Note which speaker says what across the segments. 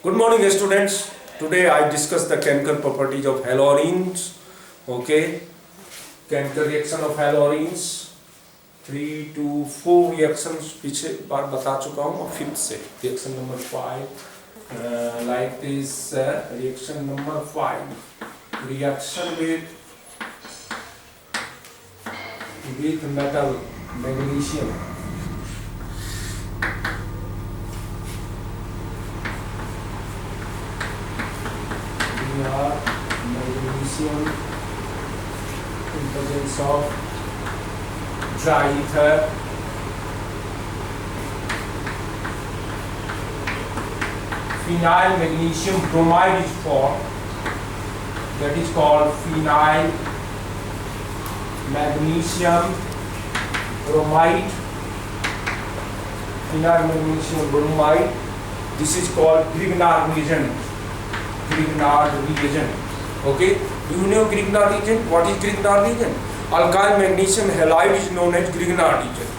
Speaker 1: Good morning, students. Today I discuss the chemical properties of halogenes. Okay, chemical reaction of halogenes. 3 to 4 reactions पीछे बार बता चुका हूँ और fifth से reaction number 5 like this reaction number 5 reaction with metal magnesium. Magnesium in presence of dry ether, phenyl magnesium bromide is formed, that is called phenyl magnesium bromide. Phenyl magnesium bromide, this is called Grignard reagent. Grignard reagent. Okay, do you know Grignard reagent? What is Grignard reagent? Alkyl magnesium halide is known as Grignard reagent,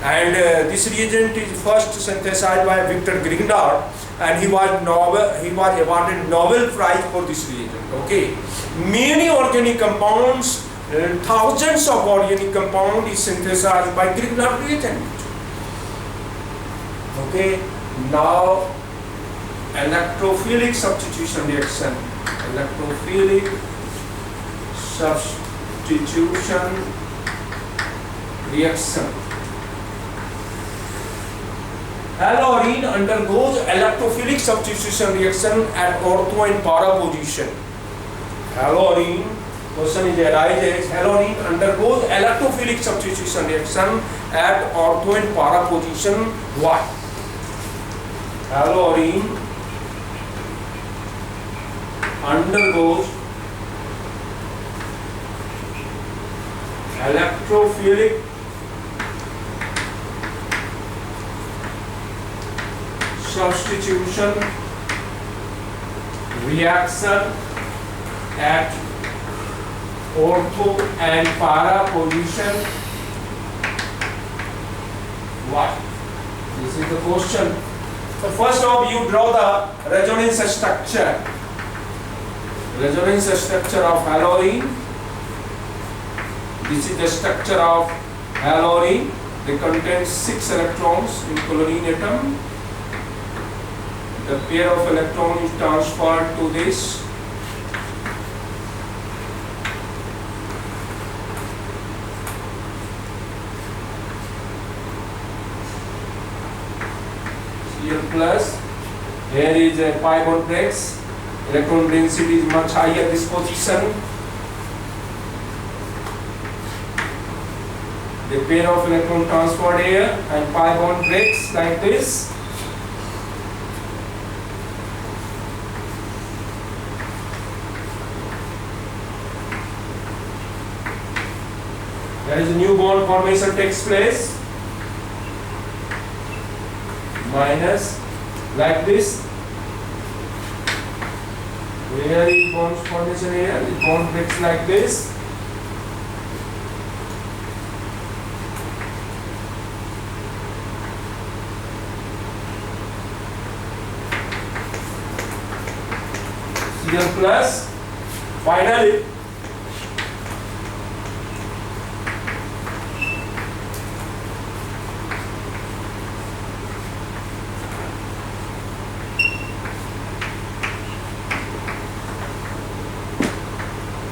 Speaker 1: and this reagent is first synthesized by Victor Grignard, and he was awarded Nobel Prize for this reagent. Okay, many organic compounds, thousands of organic compounds is synthesized by Grignard reagent. Okay, now electrophilic substitution reaction. Electrophilic substitution reaction. Halorine undergoes electrophilic substitution reaction at ortho and para position. Halorine, question is arises, halorine undergoes electrophilic substitution reaction at ortho and para position. Why? Halorine undergoes electrophilic substitution reaction at ortho and para position. Why? This is the question. So first off, you draw the resonance structure. Resonance structure of halorine. This is the structure of halorine. They contain 6 electrons in chlorine atom. The pair of electrons is transferred to this. Cl plus. Here is a pi bond breaks. Electron density is much higher at this position. The pair of electron transferred here and pi bond breaks like this. There is a new bond formation takes place. Minus like this. Here is bond formation here, the bond breaks like this. Cl plus. Finally,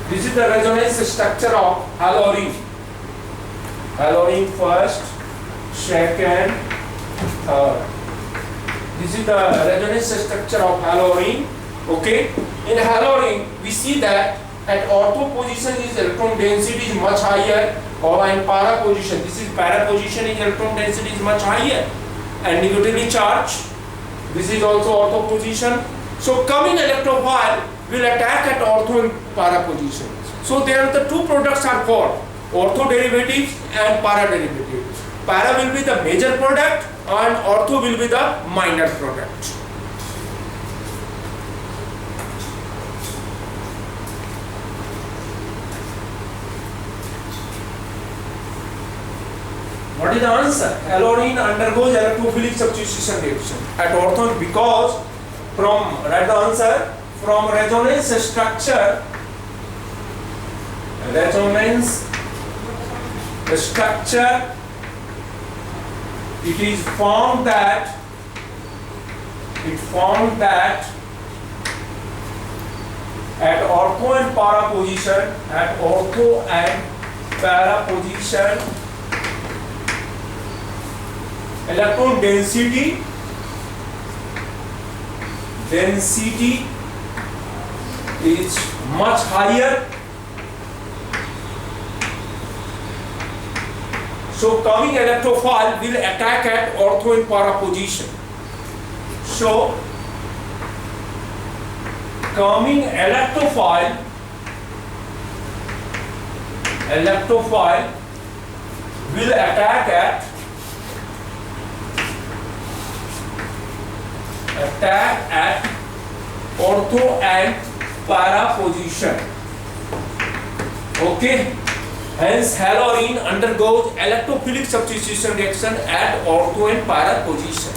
Speaker 1: this is the resonance structure of halorine. Halorine first, second, third. This is the resonance structure of halorine. Okay. In halorine, we see that at ortho position is electron density is much higher, or in para position, this is para position is electron density is much higher and negatively charged. This is also ortho position. So coming electrophile will attack at ortho and para position. So there the two products are called ortho derivatives and para derivatives. Para will be the major product and ortho will be the minor product. What is the answer? Halorine undergoes electrophilic substitution reaction at ortho because write the answer, from resonance structure, it is found that at ortho and para position, electron density is much higher. So coming electrophile will attack at ortho and para position. So coming electrophile will attack at ortho and para position. Okay. Hence, halorine undergoes electrophilic substitution reaction at ortho and para position.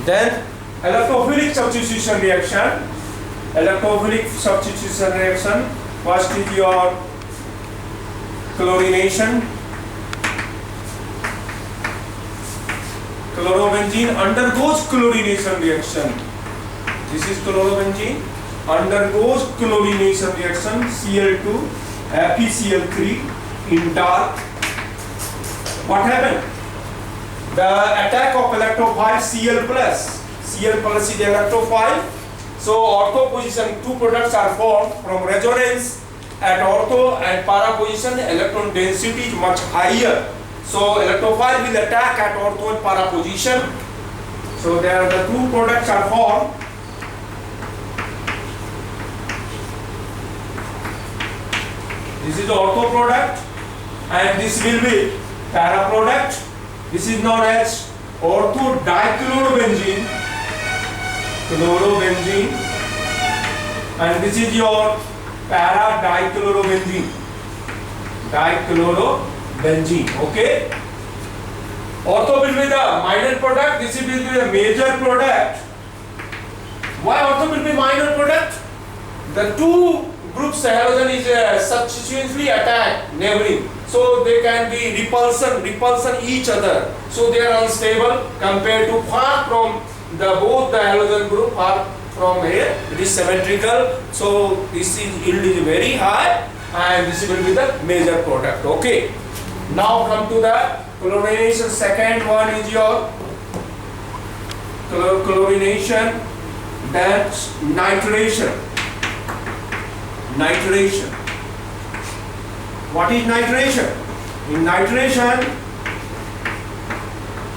Speaker 1: Then, electrophilic substitution reaction. First is your chlorination. Chlorobenzene undergoes chlorination reaction. This is chlorobenzene undergoes chlorination reaction. Cl2 FeCl3 in dark. What happened? The attack of electrophile Cl plus is electrophile. So ortho position, two products are formed from resonance. At ortho and para position, electron density is much higher. So electrophile will attack at ortho and para position. So there the two products are formed. This is the ortho product and this will be para product. This is known as ortho dichlorobenzene, and this is your para dichlorobenzene. Okay. Ortho will be the minor product. This will be the major product. Why ortho will be minor product? The two groups halogen is substitutionally attacked neighboring, so they can be repulsion each other. So they are unstable compared to far from both the halogen group are from here. It is symmetrical. So this yield is very high, and this will be the major product. Okay. Now come to the chlorination. Second one is your chlorination, then nitration. What is nitration? In nitration,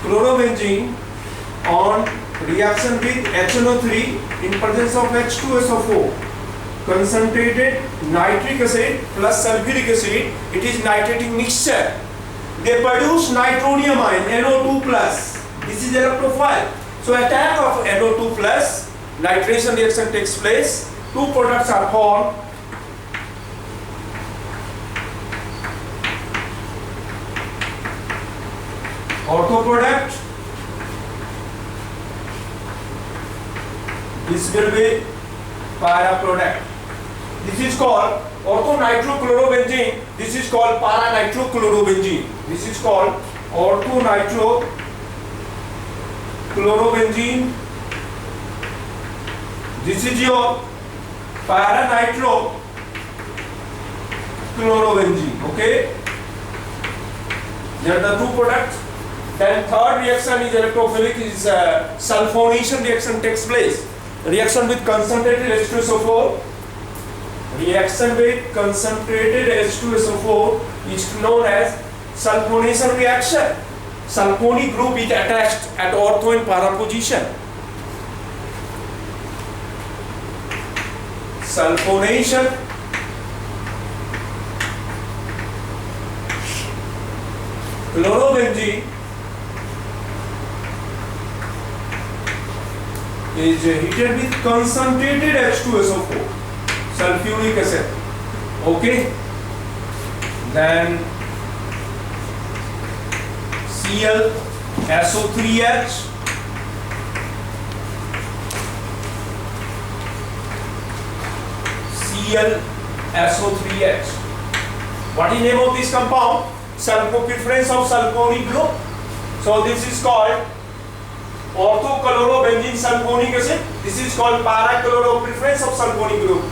Speaker 1: chlorovenzene on reaction with HNO3 in presence of H2SO4, concentrated nitric acid plus sulfuric acid, it is nitrating mixture. They produce nitronium ion, NO2 plus. This is electrophile. So attack of NO2 plus, nitration reaction takes place. Two products are formed. Ortho product. This will be para product. This is called orthonitropluorobenzene. This is called para-nitrochlorobenzene. This is called orthonitropluorobenzene. This is your para-nitrochlorobenzene. Okay. They are the two products. Then third reaction is electrophilic. Is sulfonation reaction takes place. Reaction with concentrated H2SO4. Reaction with concentrated H2SO4 is known as sulfonation reaction. Sulfonic group is attached at ortho and para position. Sulfonation. Chlorobenzene is heated with concentrated H2SO4. sulfuric acid. Okay, then ClSO3H, ClSO3H. What is the name of this compound? Preference of sulfonic group. So this is called orthochlorobenzene sulfonic acid. This is called para-chloro preference of sulfonic group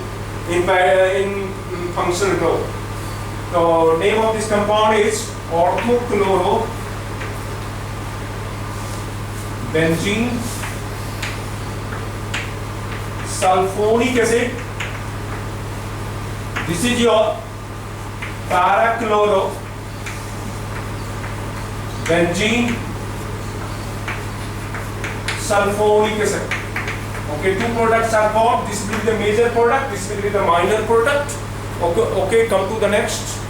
Speaker 1: in functional group. So name of this compound is orthochlorobenzene sulfonic acid. This is your para-chlorobenzene sulfonic acid. Okay, two products are formed. This will be the major product, this will be the minor product. Okay, come to the next.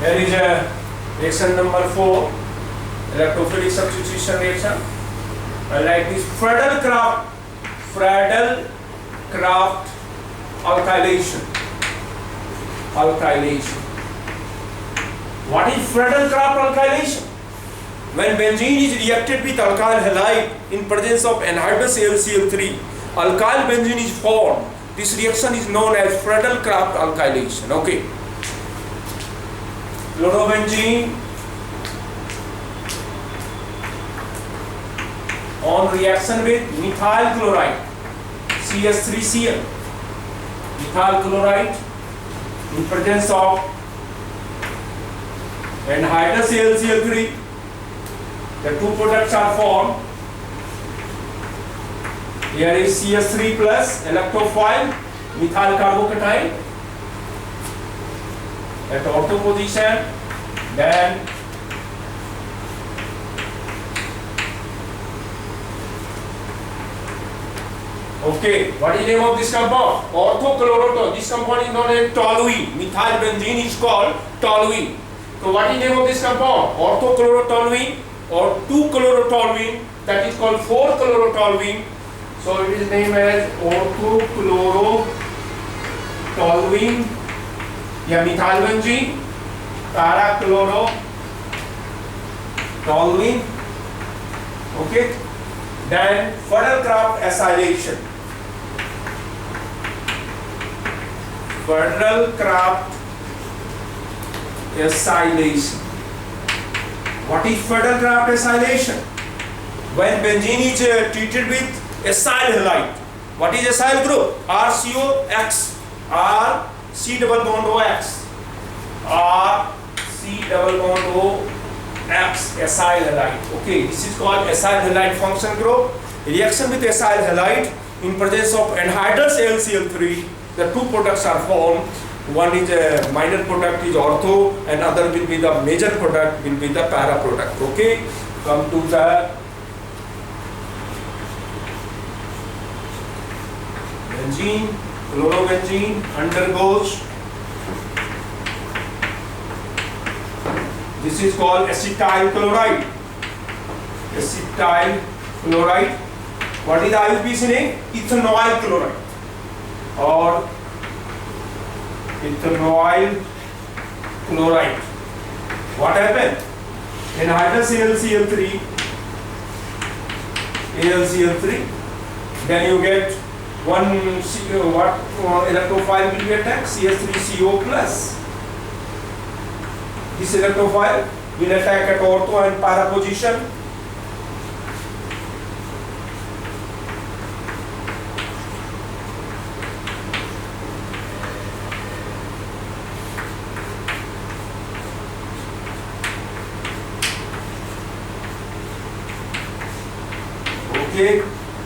Speaker 1: Here is a reaction number 4, electrophilic substitution reaction. Like this Friedel-Crafts alkylation. What is Friedel-Crafts alkylation? When benzene is reacted with alkyl halide in presence of anhydrous AlCl3, alkyl benzene is formed. This reaction is known as Friedel-Crafts alkylation. Okay. Chlorobenzene on reaction with methyl chloride, CH3Cl, methyl chloride in presence of anhydrous AlCl3, the two products are formed. Here is CH3 plus electrophile methyl carbocation at ortho position, then okay, what is the name of this compound? Orthochlorotoluene. This compound is known as toluene. Methyl benzene is called toluene. So what is the name of this compound? Orthochlorotoluene or 2-chlorotoluene, that is called 4-chlorotoluene. So it is named as orthochlorotoluene. Yeah, methyl benzene, para-chlorotoluene. Okay. Then Friedel-Crafts acylation. Friedel-Crafts acylation. What is Friedel-Crafts acylation? When benzene is treated with acyl halide. What is acyl group? RCOX. C double bond OX. C double bond OX, acyl halide. Okay, this is called acyl halide function group. Reaction with acyl halide in presence of anhydrous AlCl3, the two products are formed. One is a minor product is ortho, and other will be the major product, will be the para product. Okay, come to the benzene. Chlorobenzene undergoes, this is called acetyl chloride. Acetyl chloride. What is the IUPAC name? Ethanoyl chloride or ethanoyl chloride. What happened? Anhydrous AlCl3, then you get one electrophile will be attacked, CH3CO plus. This electrophile will attack at ortho and para position. Okay.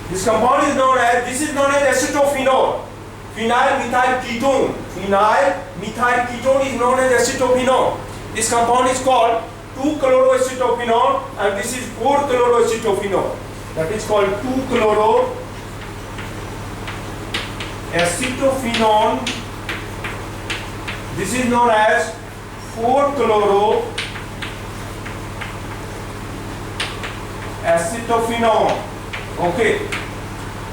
Speaker 1: This compound is known as, this is known as acetophenol. Phenyl methyl ketone. Phenyl methyl ketone is known as acetophenol. This compound is called 2-chloroacetophenol and this is 4-chloroacetophenol. that is called 2-chloro acetophenone. This is known as 4-chloro acetophenone. Okay,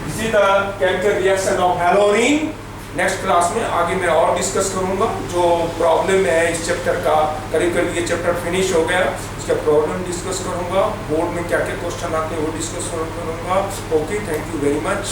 Speaker 1: this is the chemical reaction of halorine. Next class में आगे मैं और discuss करूंगा जो problem है इस chapter का। करीब करीब ये चैप्टर फिनिश हो गया, इसका प्रॉब्लम डिस्कस करूंगा, बोर्ड में क्या क्या क्वेश्चन आते हैं वो डिस्कस करूंगा। Okay, thank you very much.